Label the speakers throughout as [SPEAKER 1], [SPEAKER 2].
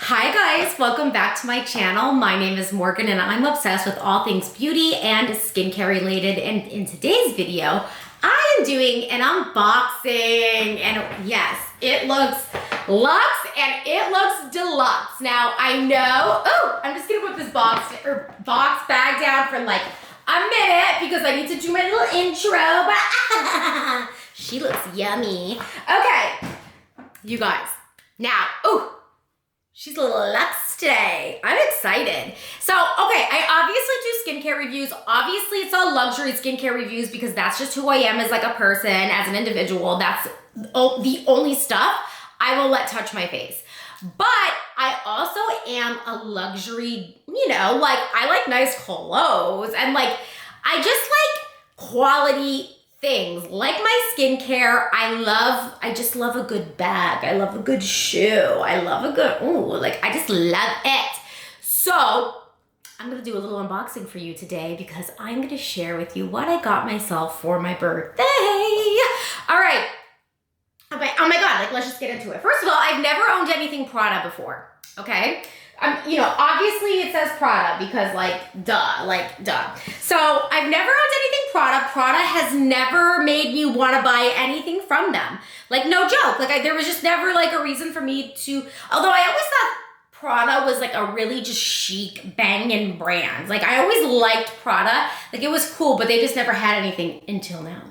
[SPEAKER 1] Hi guys, welcome back to my channel. My name is Morgan and I'm obsessed with all things beauty and skincare related. And in today's video, I am doing an unboxing and yes, it looks luxe and it looks deluxe. Now I know, oh, I'm just gonna put this box bag down for like a minute because I need to do my little intro, but she looks yummy. Okay, you guys, now, oh, she's a little luxe today. I'm excited. So, okay, I obviously do skincare reviews. Obviously, it's all luxury skincare reviews because that's just who I am as like a person, as an individual. That's the only stuff I will let touch my face. But I also am a luxury, you know, like I like nice clothes and like, I just like quality things. Like my skincare, I just love a good bag. I love a good shoe. I love a good, I just love it. So I'm gonna do a little unboxing for you today because I'm gonna share with you what I got myself for my birthday. All right. Oh my God, like let's just get into it. First of all, I've never owned anything Prada before, okay? You know, obviously it says Prada because duh. So I've never owned anything Prada. Prada has never made me want to buy anything from them. Like no joke, like there was just never like a reason for me to, although I always thought Prada was like a really just chic banging brand. Like I always liked Prada, like it was cool, but they just never had anything until now.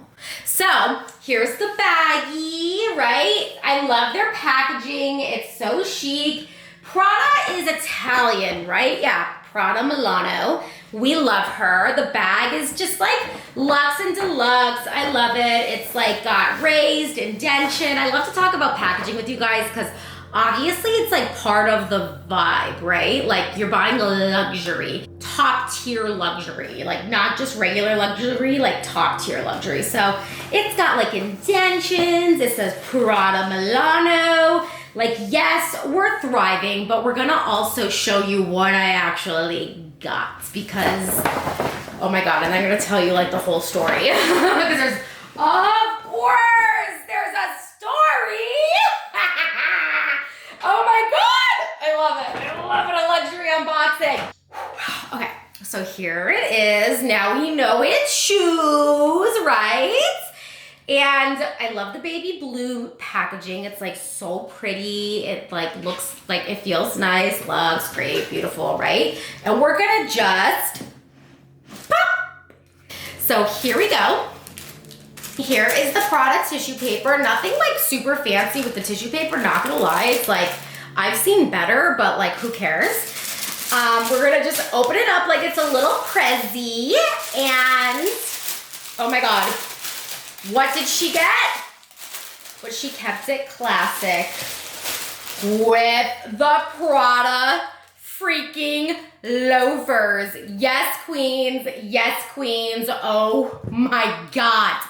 [SPEAKER 1] So here's the baggie, right? I love their packaging. It's so chic. Prada is Italian, right? Yeah, Prada Milano. We love her. The bag is just like luxe and deluxe. I love it. It's like got raised indention. I love to talk about packaging with you guys because obviously it's like part of the vibe, right? Like you're buying a luxury, top tier luxury, like not just regular luxury, like top tier luxury. So it's got like indentions. It says Prada Milano. Like, yes, we're thriving, but we're gonna also show you what I actually got because, oh my God, and I'm gonna tell you like the whole story. Because there's, of course, there's a story. Oh my God, I love it. I love it, a luxury unboxing. Okay, so here it is. Now we know it's shoes, right? And I love the baby blue packaging. It's like so pretty. It like looks like it feels nice, looks great, beautiful, right? And we're gonna just pop. So here we go. Here is the Prada tissue paper. Nothing like super fancy with the tissue paper, not gonna lie. It's like, I've seen better, but like who cares? We're gonna just open it up like it's a little Prezi. And oh my God. What did she get? But she kept it classic with the Prada freaking loafers. Yes, queens. Yes, queens. Oh my God.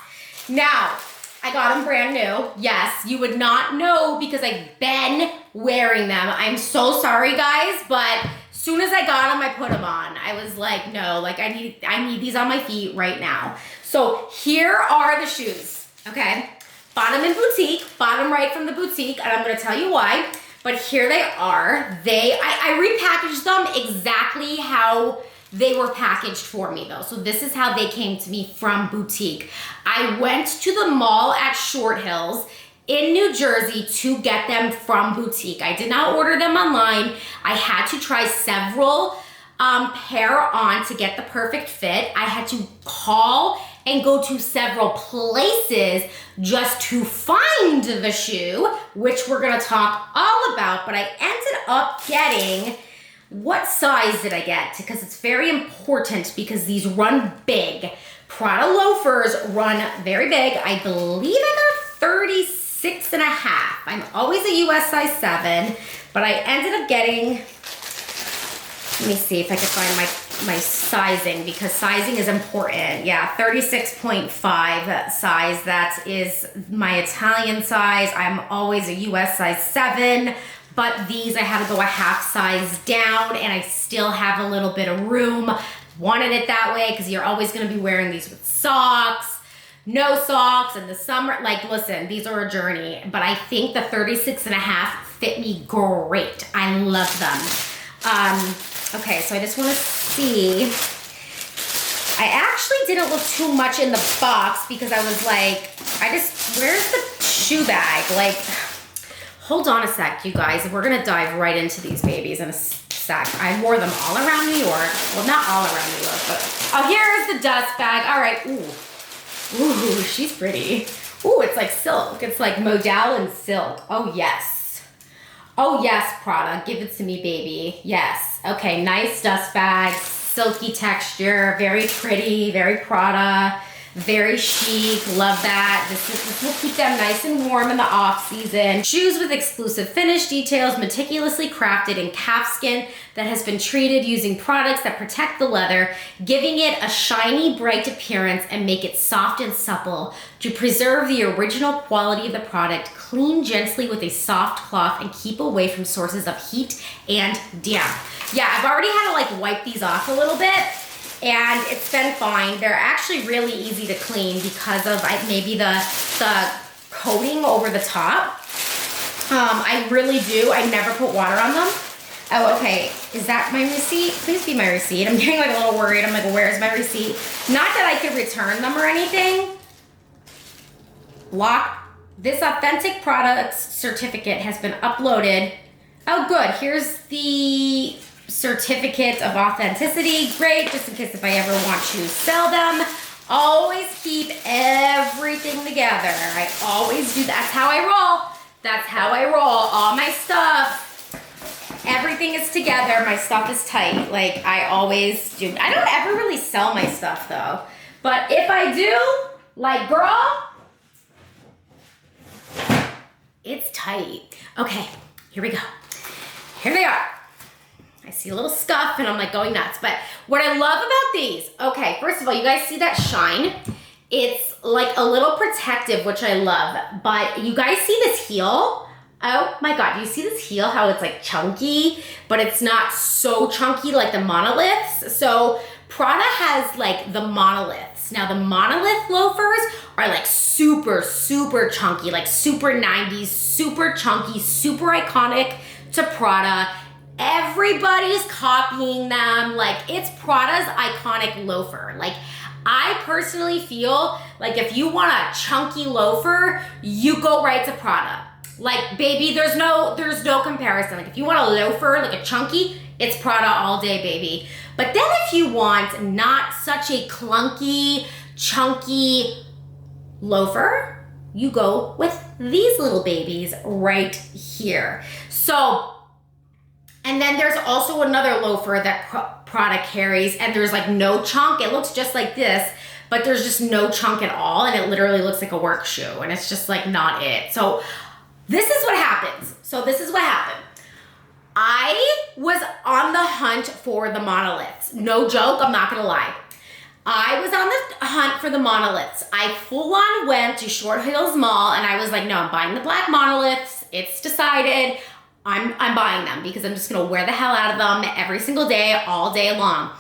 [SPEAKER 1] Now, I got them brand new. Yes, you would not know because I've been wearing them. I'm so sorry, guys, but as soon as I got them, I put them on. I was like, no, like I need these on my feet right now. So here are the shoes, okay? Bought them in boutique, bought them right from the boutique, and I'm gonna tell you why, but here they are. I repackaged them exactly how they were packaged for me though. So this is how they came to me from boutique. I went to the mall at Short Hills in New Jersey to get them from boutique. I did not order them online. I had to try several pair on to get the perfect fit. I had to call and go to several places just to find the shoe, which we're gonna talk all about, but I ended up getting, what size did I get? Because it's very important because these run big. Prada loafers run very big. I believe I got 36 and a half. I'm always a US size 7, but I ended up getting, let me see if I can find my sizing because sizing is important. Yeah, 36.5 size. That is my Italian size. I'm always a US size 7, but these I had to go a half size down and I still have a little bit of room. Wanted it that way because you're always gonna be wearing these with socks, no socks in the summer. Like, listen, these are a journey, but I think the 36 and a half fit me great. I love them. Okay, so I just want to see. I actually didn't look too much in the box because I was like, where's the shoe bag? Like, hold on a sec, you guys. We're gonna dive right into these babies in a sec. I wore them all around New York. Well, not all around New York, but oh, here's the dust bag. All right, ooh, she's pretty. Ooh, it's like silk. It's like modal and silk. Oh yes. Oh yes, Prada, give it to me, baby. Yes. Okay, nice dust bag. Silky texture, very pretty, very Prada, very chic. Love that. This will keep them nice and warm in the off season. Shoes with exclusive finish details, meticulously crafted in calfskin that has been treated using products that protect the leather, giving it a shiny, bright appearance and make it soft and supple to preserve the original quality of the product. Clean gently with a soft cloth and keep away from sources of heat and damp. Yeah, I've already had to like wipe these off a little bit and it's been fine. They're actually really easy to clean because of maybe the coating over the top. I really do. I never put water on them. Oh, okay. Is that my receipt? Please be my receipt. I'm getting like a little worried. I'm like, where's my receipt? Not that I could return them or anything. This authentic products certificate has been uploaded. Oh, good. Here's the certificate of authenticity. Great, just in case if I ever want to sell them. Always keep everything together. I always do. That's how I roll. That's how I roll. All my stuff, everything is together. My stuff is tight. Like I always do. I don't ever really sell my stuff though. But if I do, like girl, it's tight. Okay, here we go. Here they are. I see a little scuff and I'm like going nuts. But what I love about these, okay, first of all, you guys see that shine? It's like a little protective, which I love. But you guys see this heel? Oh my God, you see this heel, how it's like chunky, but it's not so chunky like the Monoliths. So Prada has like the Monoliths. Now the Monolith loafers are like super, super chunky, like super 90s, super chunky, super iconic to Prada. Everybody's copying them. Like it's Prada's iconic loafer. Like I personally feel like if you want a chunky loafer, you go right to Prada. Like baby, there's no comparison. Like if you want a loafer, like a chunky, it's Prada all day, baby. But then if you want not such a clunky, chunky loafer, you go with these little babies right here. So, and then there's also another loafer that Prada carries and there's like no chunk. It looks just like this, but there's just no chunk at all. And it literally looks like a work shoe and it's just like not it. So this is what happens. I was on the hunt for the Monoliths. No joke, I'm not gonna lie. I was on the hunt for the Monoliths. I full on went to Short Hills Mall and I was like, no, I'm buying the black Monoliths. It's decided. I'm buying them because I'm just gonna wear the hell out of them every single day, all day long.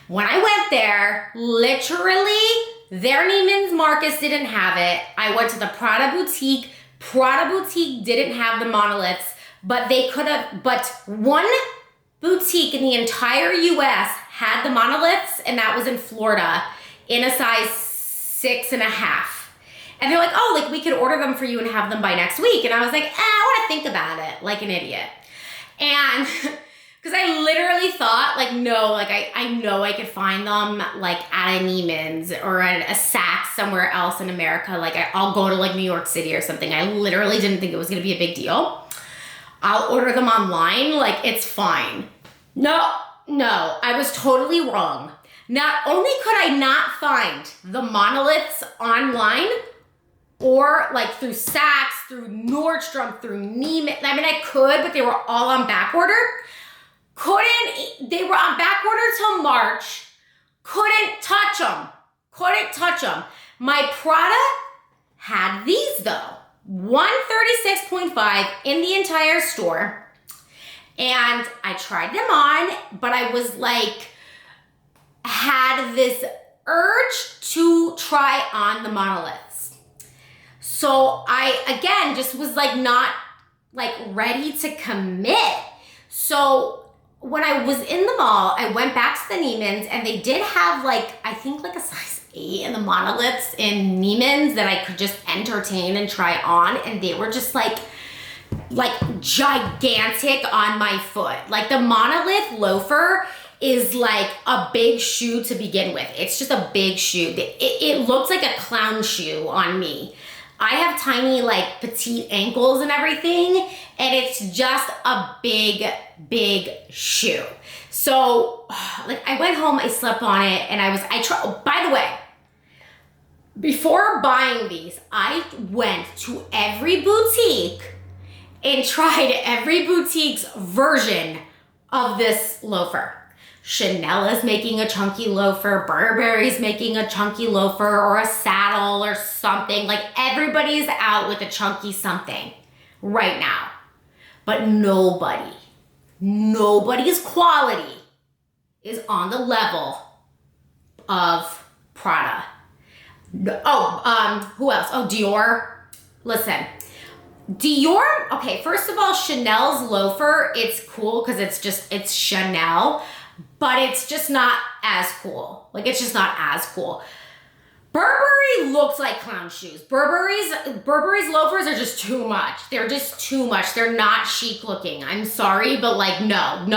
[SPEAKER 1] When I went there, literally, their Neiman's Marcus didn't have it. I went to the Prada boutique. Prada boutique didn't have the Monoliths, but they could have, but one boutique in the entire US had the Monoliths, and that was in Florida in a size 6.5. And they're like, oh, like we could order them for you and have them by next week. And I was like, I want to think about it like an idiot. And because I literally thought like, no, like I know I could find them like at a Neiman's or at a Saks somewhere else in America. Like I'll go to like New York City or something. I literally didn't think it was going to be a big deal. I'll order them online. Like it's fine. No, I was totally wrong. Not only could I not find the Monoliths online, or like through Saks, through Nordstrom, through Neiman. I mean, I could, but they were all on back order. They were on back order till March. Couldn't touch them. My Prada had these though. 136.5 in the entire store. And I tried them on, but I was like, had this urge to try on the Monoliths. So I, again, just was like not like ready to commit. So when I was in the mall, I went back to the Neiman's and they did have like, I think like a size 8 in the Monoliths in Neiman's that I could just entertain and try on. And they were just like gigantic on my foot. Like the Monolith loafer is like a big shoe to begin with. It's just a big shoe. It looks like a clown shoe on me. I have tiny like petite ankles and everything, and it's just a big shoe. So like I went home, I slept on it, and I tried, oh, by the way, before buying these, I went to every boutique and tried every boutique's version of this loafer. Chanel is making a chunky loafer, Burberry's making a chunky loafer or a saddle or something. Like everybody's out with a chunky something right now. But nobody's quality is on the level of Prada. Who else? Oh, Dior. Listen, Dior, okay, first of all, Chanel's loafer, it's cool because it's Chanel, but it's just not as cool. Like, it's just not as cool. Burberry looks like clown shoes. Burberry's loafers are just too much. They're just too much. They're not chic looking. I'm sorry, but like, no. And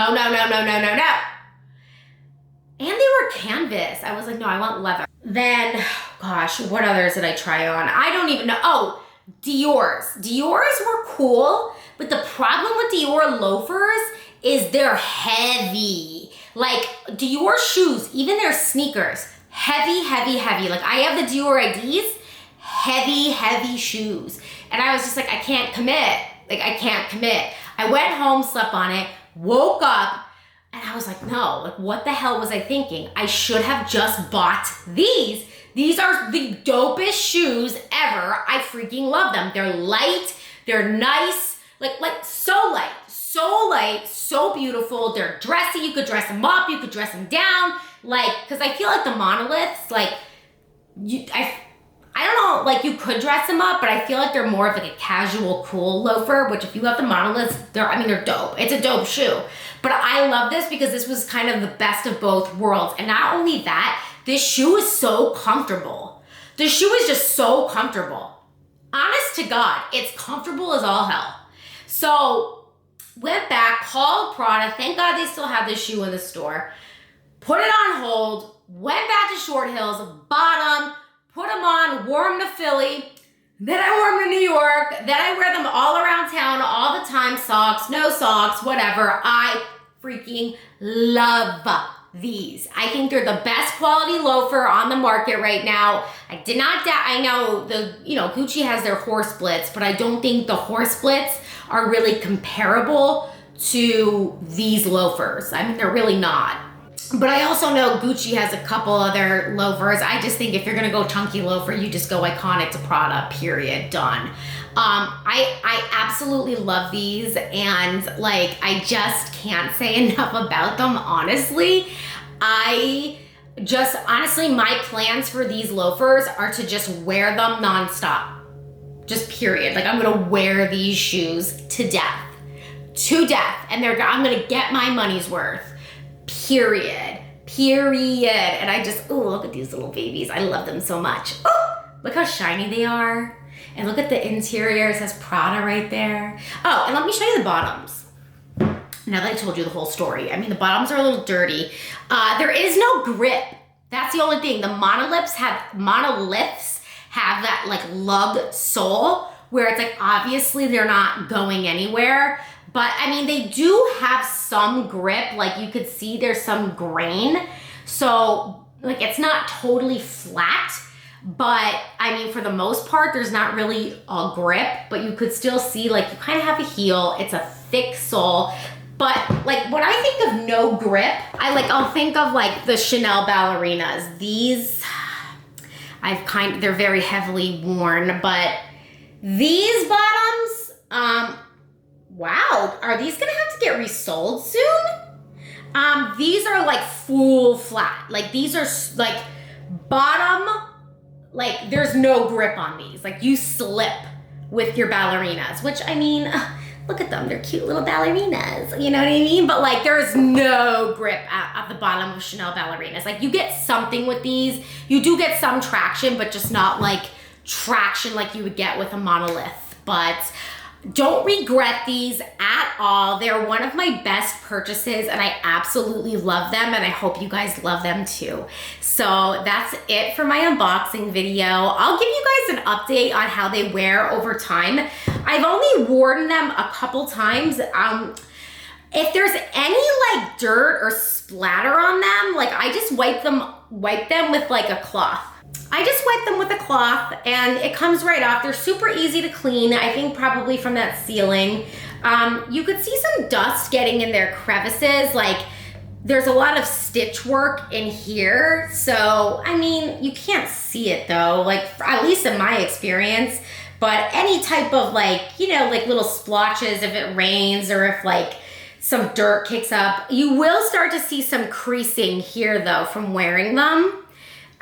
[SPEAKER 1] they were canvas. I was like, no, I want leather. Then, gosh, what others did I try on? I don't even know. Oh, Dior's. Dior's were cool, but the problem with Dior loafers is they're heavy. Like Dior shoes, even their sneakers, heavy. Like I have the Dior IDs, heavy shoes. And I was just like, I can't commit. I went home, slept on it, woke up, and I was like, no, like what the hell was I thinking? I should have just bought these. These are the dopest shoes ever. I freaking love them. They're light, they're nice, like so light, so beautiful. They're dressy. You could dress them up, you could dress them down. Like, cause I feel like the Monoliths, like, I don't know, like you could dress them up, but I feel like they're more of like a casual, cool loafer, which if you have the Monoliths, they're dope. It's a dope shoe. But I love this because this was kind of the best of both worlds. And not only that, this shoe is so comfortable. This shoe is just so comfortable. Honest to God, it's comfortable as all hell. So, went back, called Prada. Thank God they still have this shoe in the store. Put it on hold, went back to Short Hills, bought them, put them on, wore them to Philly. Then I wore them to New York. Then I wear them all around town, all the time. Socks, no socks, whatever. I freaking love these. I think they're the best quality loafer on the market right now. I know Gucci has their horse splits, but I don't think the horse splits are really comparable to these loafers. I mean, they're really not. But I also know Gucci has a couple other loafers. I just think if you're gonna go chunky loafer, you just go iconic to Prada, period, done. I absolutely love these, and like, I just can't say enough about them, honestly. Honestly, my plans for these loafers are to just wear them nonstop. Just period. Like, I'm gonna wear these shoes to death. And I'm gonna get my money's worth. Period. And I just, look at these little babies. I love them so much. Oh, look how shiny they are. And look at the interior. It says Prada right there. Oh, and let me show you the bottoms. Now that I told you the whole story. I mean, the bottoms are a little dirty. There is no grip. That's the only thing. The Monoliths have that like lug sole where it's like, obviously they're not going anywhere. But I mean, they do have some grip. Like you could see there's some grain. So like, it's not totally flat. But I mean, for the most part, there's not really a grip, but you could still see like you kind of have a heel. It's a thick sole. But like when I think of no grip, I'll think of like the Chanel ballerinas. These, they're very heavily worn, but these bottoms, wow, are these gonna have to get resold soon? These are like full flat. Like these are like bottom, like there's no grip on these. Like you slip with your ballerinas, which I mean, look at them, they're cute little ballerinas, you know what I mean? But like there's no grip at the bottom of Chanel ballerinas. Like you get something with these, you do get some traction, but just not like traction like you would get with a Monolith. But don't regret these at all. They're one of my best purchases and I absolutely love them and I hope you guys love them too. So that's it for my unboxing video. I'll give you guys an update on how they wear over time. I've only worn them a couple times. If there's any like dirt or splatter on them, like I just wipe them with like a cloth. I just wipe them with a cloth and it comes right off. They're super easy to clean, I think probably from that ceiling. You could see some dust getting in their crevices, like there's a lot of stitch work in here. So, I mean, you can't see it though, like at least in my experience, but any type of like, you know, like little splotches if it rains or if like some dirt kicks up, you will start to see some creasing here though from wearing them.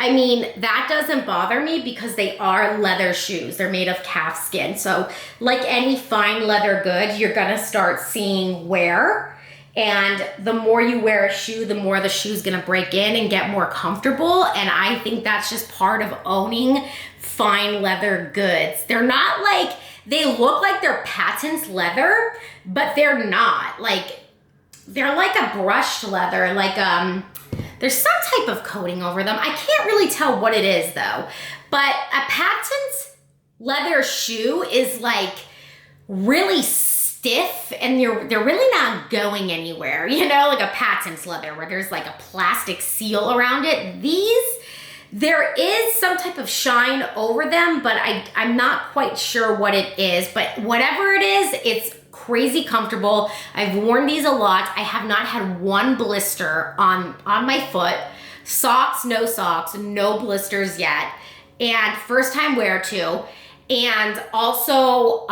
[SPEAKER 1] I mean, that doesn't bother me because they are leather shoes. They're made of calfskin. So like any fine leather good, you're gonna start seeing wear. And the more you wear a shoe, the more the shoe's gonna break in and get more comfortable. And I think that's just part of owning fine leather goods. They're not like, they look like they're patent leather, but they're not. Like, they're like a brushed leather, like there's some type of coating over them. I can't really tell what it is though, but a patent leather shoe is like really stiff and they're really not going anywhere, you know, like a patent leather where there's like a plastic seal around it. There is some type of shine over them, but I'm not quite sure what it is, but whatever it is, it's crazy comfortable. I've worn these a lot. I have not had one blister on my foot. Socks, no blisters yet. And first time wear too. And also,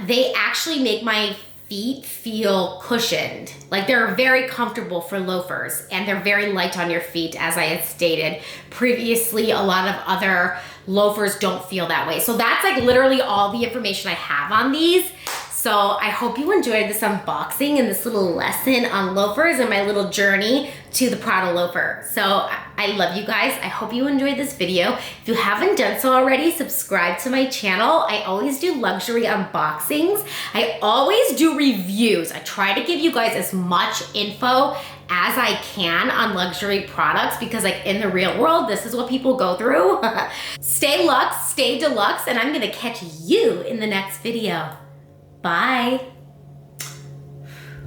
[SPEAKER 1] they actually make my feet feel cushioned. Like they're very comfortable for loafers and they're very light on your feet, as I had stated previously. A lot of other loafers don't feel that way. So that's like literally all the information I have on these. So I hope you enjoyed this unboxing and this little lesson on loafers and my little journey to the Prada loafer. So I love you guys. I hope you enjoyed this video. If you haven't done so already, subscribe to my channel. I always do luxury unboxings. I always do reviews. I try to give you guys as much info as I can on luxury products because like in the real world, this is what people go through. Stay luxe, stay deluxe, and I'm gonna catch you in the next video. Bye.